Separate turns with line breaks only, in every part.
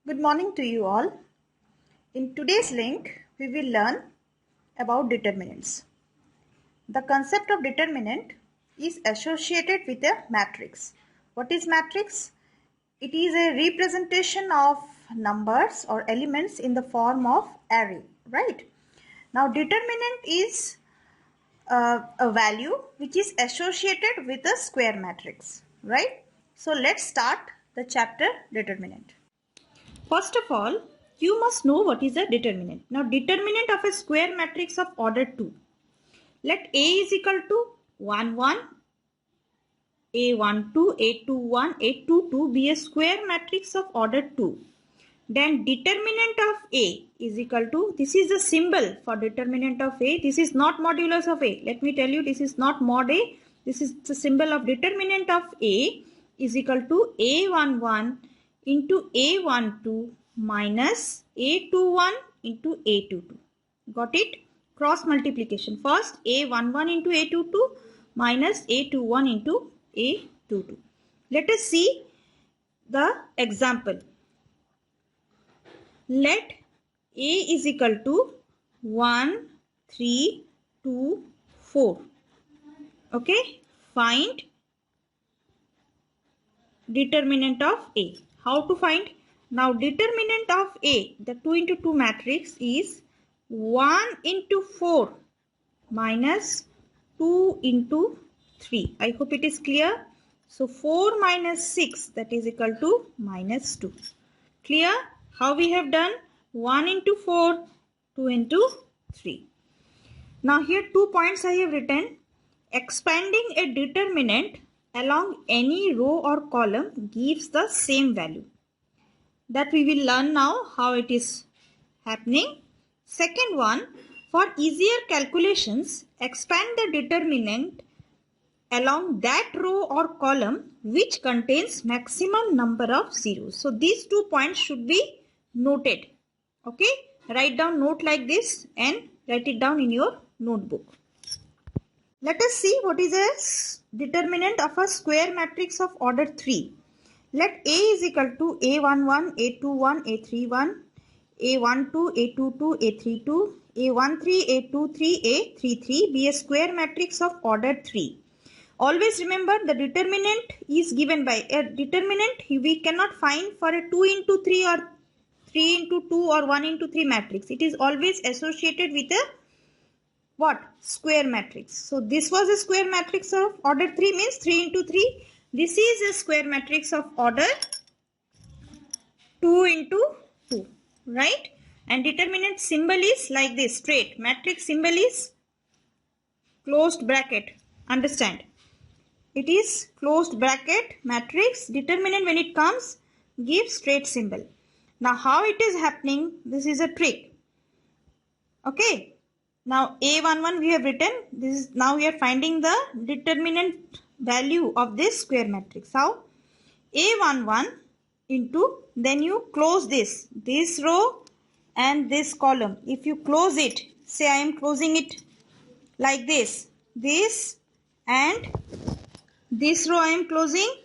Good morning to you all. In today's link, we will learn about determinants. The concept of determinant is associated with a matrix. What is matrix? It is a representation of numbers or elements in the form of array, right? Now, determinant is a value which is associated with a square matrix, right? So, let's start the chapter determinant. First of all, you must know what is a determinant. Now, determinant of a square matrix of order 2. Let A is equal to 1, 1, A1, 2, A2, 1, A2, 2 be a square matrix of order 2. Then determinant of A is equal to, this is the symbol for determinant of A. This is not modulus of A. Let me tell you, this is not mod A. This is the symbol of determinant of A is equal to A11 into A12 minus A21 into A22. Got it? Cross multiplication. First A11 into A22 minus A21 into A22. Let us see the example. Let A is equal to 1, 3, 2, 4. Okay. Find determinant of A. How to find? Now determinant of A, the 2 into 2 matrix is 1 into 4 minus 2 into 3. I hope it is clear. So 4 minus 6, that is equal to minus 2. Clear? How we have done? 1 into 4, 2 into 3. Now here 2 points I have written. Expanding a determinant along any row or column gives the same value. That we will learn now how it is happening. Second one, for easier calculations, expand the determinant along that row or column which contains maximum number of zeros. So these 2 points should be noted. Okay, write down note like this and write it down in your notebook. Let us see what is a determinant of a square matrix of order 3. Let A is equal to A11, A21, A31, A12, A22, A32, A13, A23, A33 be a square matrix of order 3. Always remember the determinant is given by a determinant we cannot find for a 2 into 3 or 3 into 2 or 1 into 3 matrix. It is always associated with a what? Square matrix. So this was a square matrix of order 3 means 3 into 3. This is a square matrix of order 2 into 2. Right? And determinant symbol is like this straight. Matrix symbol is closed bracket. Understand? It is closed bracket matrix. Determinant when it comes gives straight symbol. Now how it is happening? This is a trick. Okay. Now A11 we have written. This is now we are finding the determinant value of this square matrix. How? A11 into, then you close this row and this column. If you close it, say I am closing it like this and this row I am closing,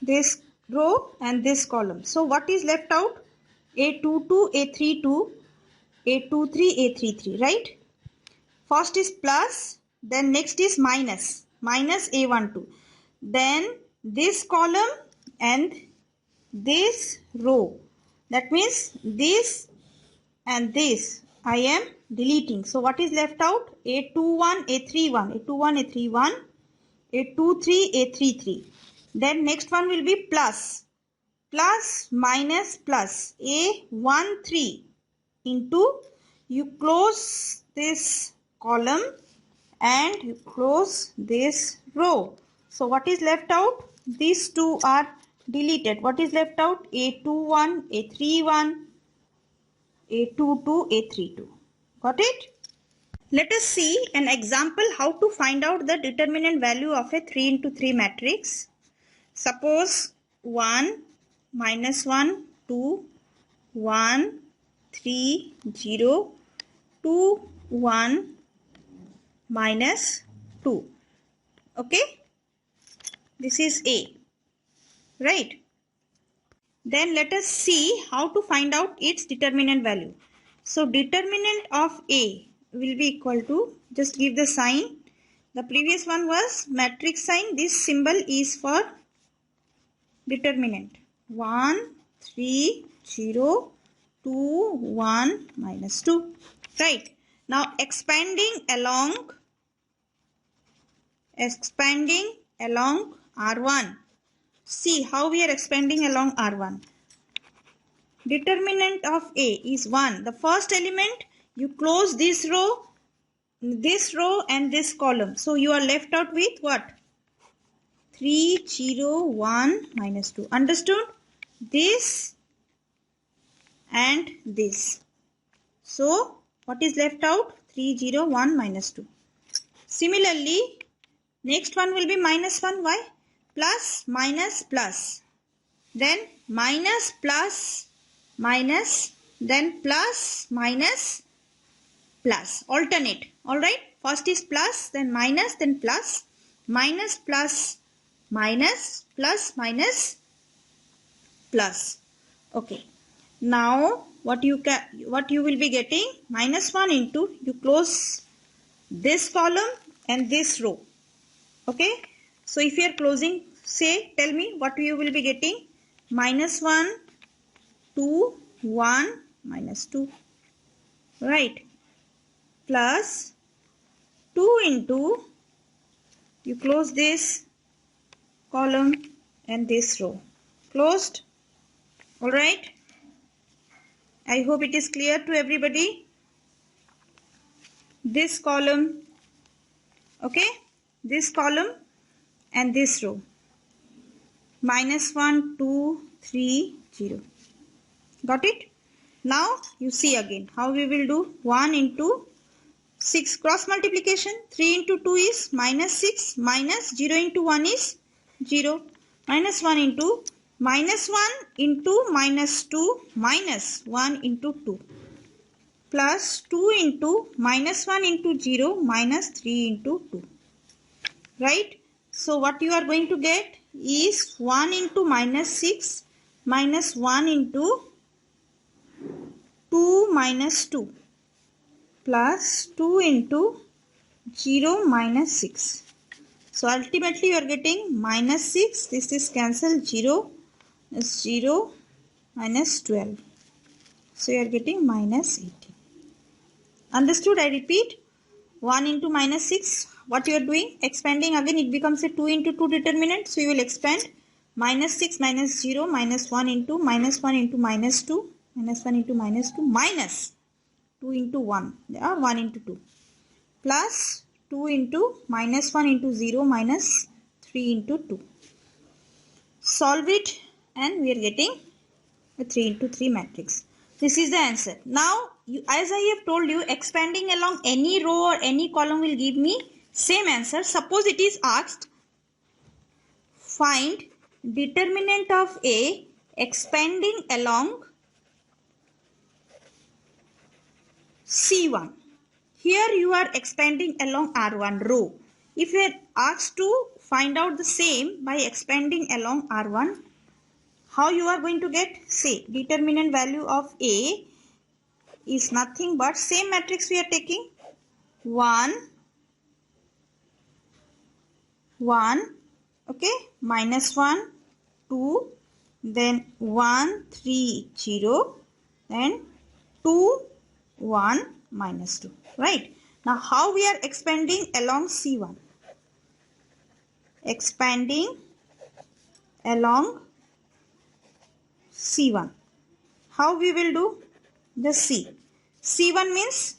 this row and this column. So what is left out? A22, A32, A23, A33, right? First is plus, then next is minus A12. Then this column and this row. That means this and this I am deleting. So what is left out? A21, A31, A21, A31, A23, A33. Then next one will be plus minus plus A13 into, you close this column and you close this row. So what is left out? These two are deleted. What is left out? A21, A31, A22, A32. Got it? Let us see an example how to find out the determinant value of a 3 into 3 matrix. Suppose 1, minus 1, 2, 1, 3, 0, 2, 1, minus 2. Okay. This is A. Right. Then let us see how to find out its determinant value. So determinant of A will be equal to, just give the sign. The previous one was matrix sign. This symbol is for determinant. 1, 3, 0, 2, 1, minus 2. Right. Now expanding along R1. See how we are expanding along R1. Determinant of A is 1. The first element, you close this row and this column. So you are left out with what? 3, 0, 1, minus 2. Understood? This and this. So what is left out? 3, 0, 1, minus 2. Similarly, next one will be minus 1. Why? Plus, minus, plus. Then minus, plus, minus, then plus, minus, plus. Alternate. Alright. First is plus, then minus, then plus. Minus, plus, minus, plus, minus, plus. Okay. Now what you will be getting? Minus 1 into, you close this column and this row. Okay. So if you are closing, say, tell me what you will be getting. Minus 1, 2, 1, minus 2. Right. Plus 2 into, you close this column and this row. Closed. Alright. I hope it is clear to everybody. This column, okay, this column and this row. Minus 1, 2, 3, 0. Got it? Now you see again how we will do. 1 into 6 cross multiplication. 3 into 2 is minus 6. Minus 0 into 1 is 0. Minus 1 into minus 1 into minus 2 minus 1 into 2. Plus 2 into minus 1 into 0 minus 3 into 2. Right? So what you are going to get is 1 into minus 6 minus 1 into 2 minus 2 plus 2 into 0 minus 6. So ultimately you are getting minus 6. This is cancelled. 0 is 0 minus 12. So you are getting minus 18. Understood? I repeat. 1 into minus 6. What you are doing? Expanding again. It becomes a 2 into 2 determinant. So you will expand. Minus 6 minus 0 minus 1 into minus 1 into minus 2. Minus 1 into minus 2 minus 2 into 1 or 1 into 2 plus 2 into minus 1 into 0 minus 3 into 2. Solve it and we are getting a 3 into 3 matrix. This is the answer. Now, as I have told you, expanding along any row or any column will give me same answer. Suppose it is asked, find determinant of A expanding along C1. Here you are expanding along R1 row. If you are asked to find out the same by expanding along R1, how you are going to get? Say, determinant value of A is nothing but same matrix we are taking. 1, 1, okay, minus 1, 2, then 1, 3, 0, then 2, 1, minus 2. Right. Now, how we are expanding along C1? Expanding along C1. How we will do? The C. C1 means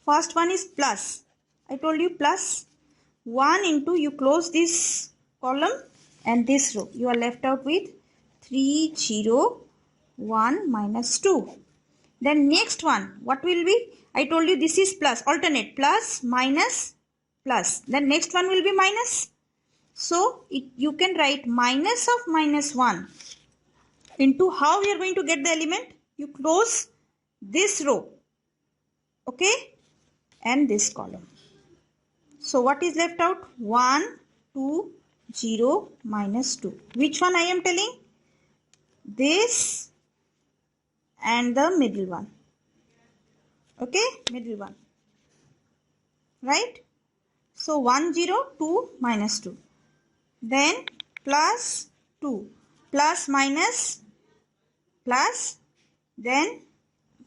first one is plus. I told you plus 1 into, you close this column and this row. You are left out with 3, 0, 1, minus 2. Then next one, what will be? I told you this is plus, alternate, plus, minus, plus. Then next one will be minus. So, you can write minus of minus 1 into, how we are going to get the element? You close this row, okay, and this column. So, what is left out? 1, 2, 0, minus 2. Which one I am telling? this and the middle one. Okay, middle one, right? So 1 0 2 minus 2, then plus 2 plus minus plus, then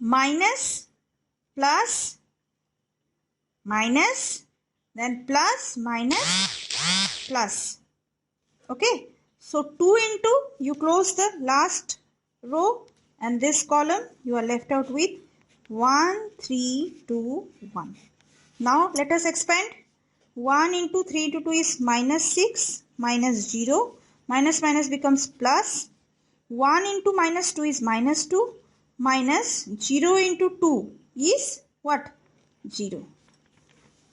minus plus minus, then plus minus plus. Okay, so 2 into, you close the last row and this column, you are left out with 1 3 2 1. Now let us expand. 1 into 3 into 2 is minus 6 minus 0, minus minus becomes plus. 1 into minus 2 is minus 2, minus 0 into 2 is what? 0.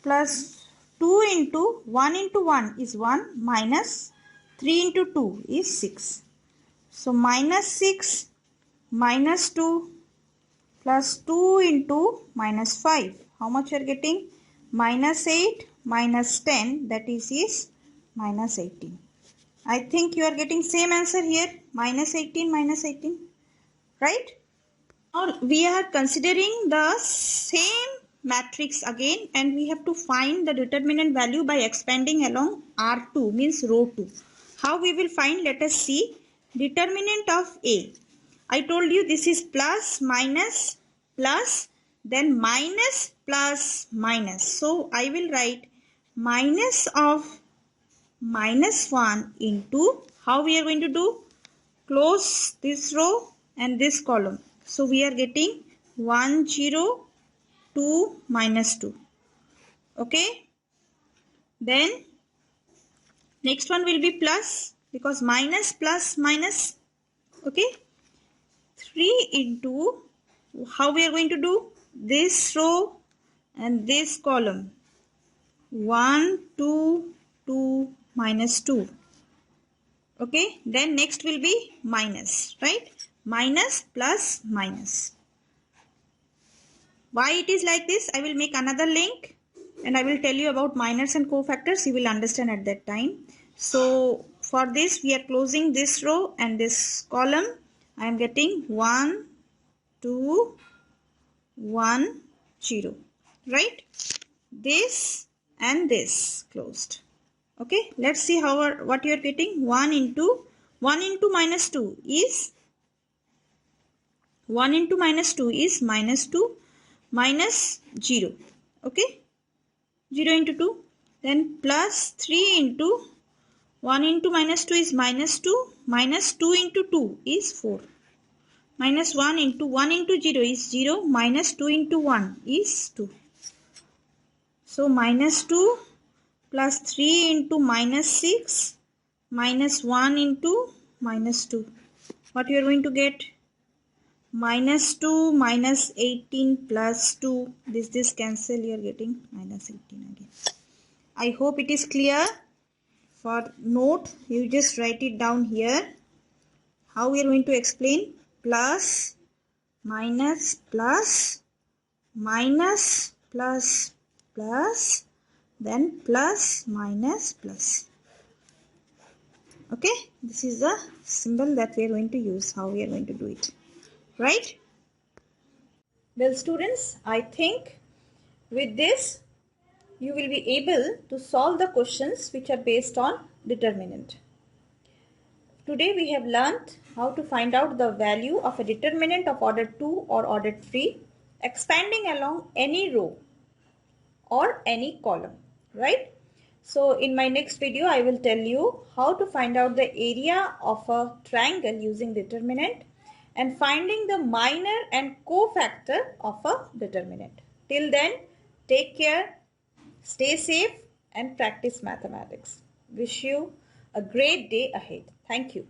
Plus 2 into 1 into 1 is 1, minus 3 into 2 is 6. So minus 6 minus 2 plus 2 into minus 5. How much you are getting? Minus 8 minus 10, that is minus 18. I think you are getting same answer here, minus 18, right? Now we are considering the same matrix again, and we have to find the determinant value by expanding along R2, means row 2. How we will find? Let us see. Determinant of A. I told you this is plus, minus, plus, then minus, plus, minus. So I will write minus of minus 1 into, how we are going to do? Close this row and this column. So we are getting 1 0 2 minus 2. Okay. Then next one will be plus, because minus plus minus. Okay. 3 into, how we are going to do? This row and this column. 1 2 2 minus 2. Okay, then next will be minus, right? Minus plus minus. Why it is like this? I will make another link and I will tell you about minors and cofactors. You will understand at that time. So for this we are closing this row and this column. I am getting 1 2 1 0, right? This and this closed. Okay, let's see what you are getting. 1 into minus 2 is minus 2 minus 0. Okay, 0 into 2. Then plus 3 into 1 into minus 2 is minus 2, minus 2 into 2 is 4. Minus 1 into 0 is 0, minus 2 into 1 is 2. So minus 2 plus 3 into minus 6 minus 1 into minus 2. What you are going to get? Minus 2 minus 18 plus 2. This cancel, you are getting minus 18 again. I hope it is clear. For note, you just write it down here. How we are going to explain? Plus, minus, plus, minus, plus, plus, then plus, minus, plus. Okay, this is the symbol that we are going to use, how we are going to do it, right? Well students, I think with this you will be able to solve the questions which are based on determinant. Today we have learnt how to find out the value of a determinant of order 2 or order 3 expanding along any row or any column, right? So in my next video I will tell you how to find out the area of a triangle using determinant and finding the minor and cofactor of a determinant. Till then, take care, stay safe and practice mathematics. Wish you a great day ahead. Thank you.